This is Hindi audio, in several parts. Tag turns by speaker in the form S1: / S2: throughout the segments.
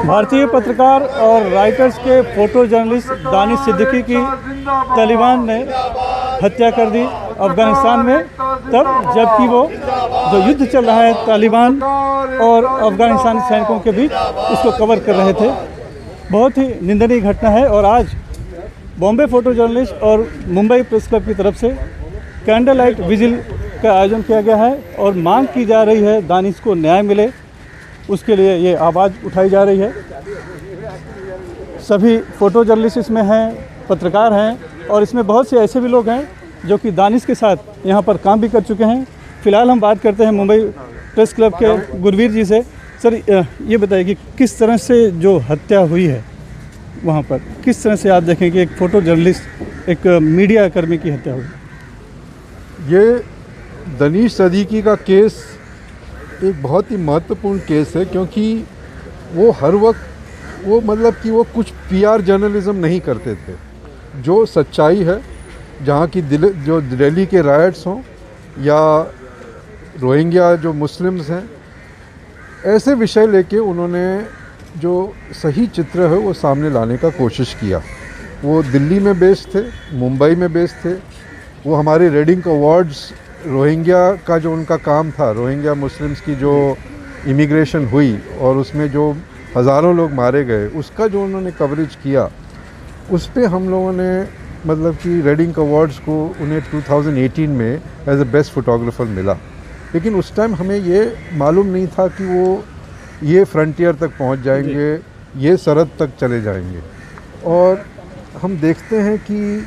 S1: भारतीय पत्रकार और राइटर्स के फोटो जर्नलिस्ट दानिश सिद्दीकी की तालिबान ने हत्या कर दी अफ़गानिस्तान में, तब जबकि वो जो युद्ध चल रहा है तालिबान और अफ़गानिस्तान सैनिकों के बीच, उसको कवर कर रहे थे। बहुत ही निंदनीय घटना है। और आज बॉम्बे फ़ोटो जर्नलिस्ट और मुंबई प्रेस क्लब की तरफ से कैंडल लाइट विजिल का आयोजन किया गया है और मांग की जा रही है दानिश को न्याय मिले, उसके लिए ये आवाज़ उठाई जा रही है। सभी फ़ोटो जर्नलिस्ट इसमें हैं, पत्रकार हैं और इसमें बहुत से ऐसे भी लोग हैं जो कि दानिश के साथ यहाँ पर काम भी कर चुके हैं। फ़िलहाल हम बात करते हैं मुंबई प्रेस क्लब के गुरवीर जी से। सर, ये बताइए कि किस तरह से जो हत्या हुई है वहाँ पर, किस तरह से आप देखें कि एक फ़ोटो जर्नलिस्ट, एक मीडिया कर्मी की हत्या हुई?
S2: ये दानिश सिद्दीकी का केस एक बहुत ही महत्वपूर्ण केस है, क्योंकि वो हर वक्त मतलब कि वो कुछ पीआर जर्नलिज्म नहीं करते थे। जो सच्चाई है, जहाँ की जो दिल्ली के राइट्स हों या रोहिंग्या जो मुस्लिम्स हैं, ऐसे विषय लेके उन्होंने जो सही चित्र है वो सामने लाने का कोशिश किया। वो दिल्ली में बेस्ड थे, मुंबई में बेस्ड थे। वो हमारे रीडिंग अवार्ड्स, रोहिंग्या का जो उनका काम था, रोहिंग्या मुस्लिम्स की जो इमिग्रेशन हुई और उसमें जो हज़ारों लोग मारे गए, उसका जो उन्होंने कवरेज किया, उस पे हम लोगों ने मतलब कि रीडिंग अवार्ड्स को उन्हें 2018 में एज ए बेस्ट फोटोग्राफर मिला। लेकिन उस टाइम हमें ये मालूम नहीं था कि वो ये फ्रंटियर तक पहुंच जाएंगे, ये सरहद तक चले जाएंगे। और हम देखते हैं कि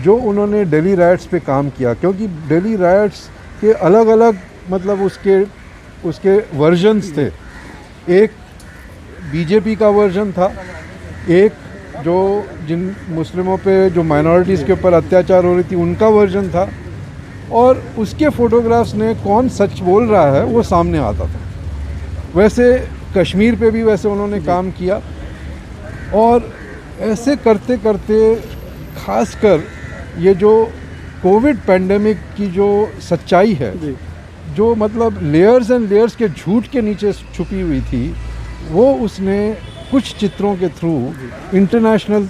S2: जो उन्होंने दिल्ली राइट्स पे काम किया, क्योंकि दिल्ली राइट्स के अलग अलग मतलब उसके वर्जन्स थे। एक बीजेपी का वर्जन था, एक जो जिन मुस्लिमों पे जो माइनॉरिटीज़ के ऊपर अत्याचार हो रही थी उनका वर्जन था, और उसके फ़ोटोग्राफ्स ने कौन सच बोल रहा है वो सामने आता था। वैसे कश्मीर पे भी वैसे उन्होंने काम किया। और ऐसे करते करते खासकर ये जो कोविड पैंडेमिक की जो सच्चाई है, जो मतलब लेयर्स एंड लेयर्स के झूठ के नीचे छुपी हुई थी, वो उसने कुछ चित्रों के थ्रू इंटरनेशनल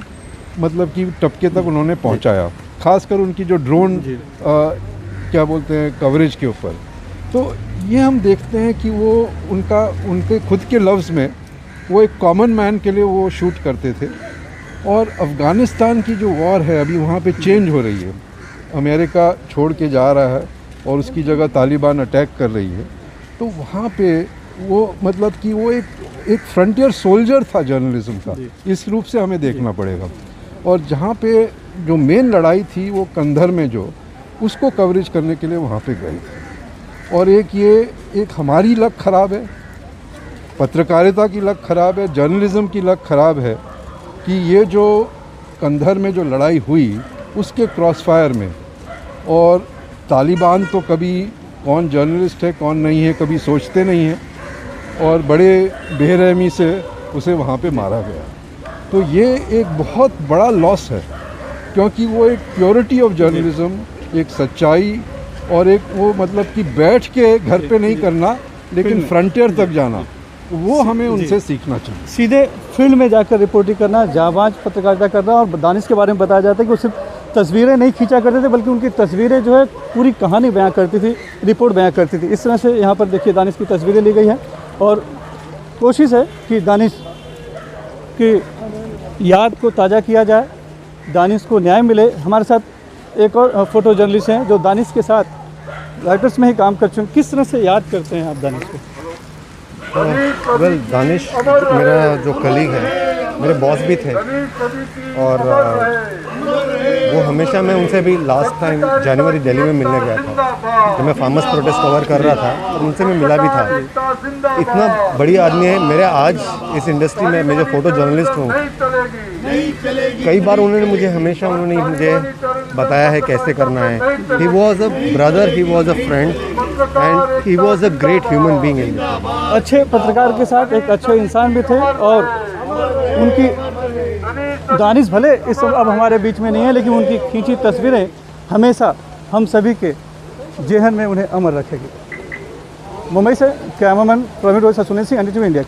S2: मतलब कि टपके तक उन्होंने पहुंचाया। खासकर उनकी जो ड्रोन क्या बोलते हैं कवरेज के ऊपर। तो ये हम देखते हैं कि वो उनके खुद के लफ्ज़ में वो एक कॉमन मैन के लिए वो शूट करते थे। और अफ़गानिस्तान की जो वॉर है अभी वहाँ पे चेंज हो रही है। अमेरिका छोड़ के जा रहा है और उसकी जगह तालिबान अटैक कर रही है। तो वहाँ पे वो मतलब कि वो एक फ्रंटियर सोल्जर था जर्नलिज्म का। इस रूप से हमें देखना पड़ेगा। और जहाँ पे जो मेन लड़ाई थी वो कंधर में जो, उसको कवरेज करने के लिए वहाँ पे गए थे। और एक हमारी लक ख़राब है, पत्रकारिता की लक ख़राब है, जर्नलिज़्म की लक ख़राब है कि ये जो कंधर में जो लड़ाई हुई उसके क्रॉस फायर में, और तालिबान तो कभी कौन जर्नलिस्ट है कौन नहीं है कभी सोचते नहीं हैं, और बड़े बेरहमी से उसे वहाँ पे मारा गया। तो ये एक बहुत बड़ा लॉस है, क्योंकि वो एक प्योरिटी ऑफ जर्नलिज्म, एक सच्चाई और एक वो मतलब कि बैठ के घर पे नहीं करना लेकिन फ्रंटियर तक जाना, वो हमें उनसे सीखना चाहिए।
S1: सीधे फील्ड में जाकर रिपोर्टिंग करना, जाबाज पत्रकारिता करना। और दानिश के बारे में बताया जाता है कि वो सिर्फ तस्वीरें नहीं खींचा करते थे, बल्कि उनकी तस्वीरें जो है पूरी कहानी बयां करती थी, रिपोर्ट बयां करती थी। इस तरह से यहाँ पर देखिए दानिश की तस्वीरें ली गई हैं और कोशिश है कि दानिश की याद को ताज़ा किया जाए, दानिश को न्याय मिले। हमारे साथ एक और फ़ोटो जर्नलिस्ट हैं जो दानिश के साथ राइटर्स में ही काम कर चुके हैं। किस तरह से याद करते हैं आप दानिश को?
S3: वेल, दानिश मेरा जो कलीग है, मेरे बॉस भी थे, और वो हमेशा मैं उनसे भी लास्ट टाइम जनवरी दिल्ली में मिलने गया था जब मैं फार्मर्स प्रोटेस्ट कवर कर रहा था, और उनसे मैं मिला भी था। इतना बढ़िया आदमी है। मेरे आज इस इंडस्ट्री में मैं जो फ़ोटो जर्नलिस्ट हूँ, कई बार हमेशा उन्होंने मुझे बताया है कैसे करना है। He was a brother, he was a friend and he was a great human being in this.
S1: अच्छे पत्रकार के साथ एक अच्छे इंसान भी थे, और उनकी दानिश भले इस समय अब हमारे बीच में नहीं है, लेकिन उनकी खींची तस्वीरें हमेशा हम सभी के जेहन में उन्हें अमर रखेगी। मुंबई से कैमरामैन प्रवीण रोज, सुनील सिंह, NDTV इंडिया।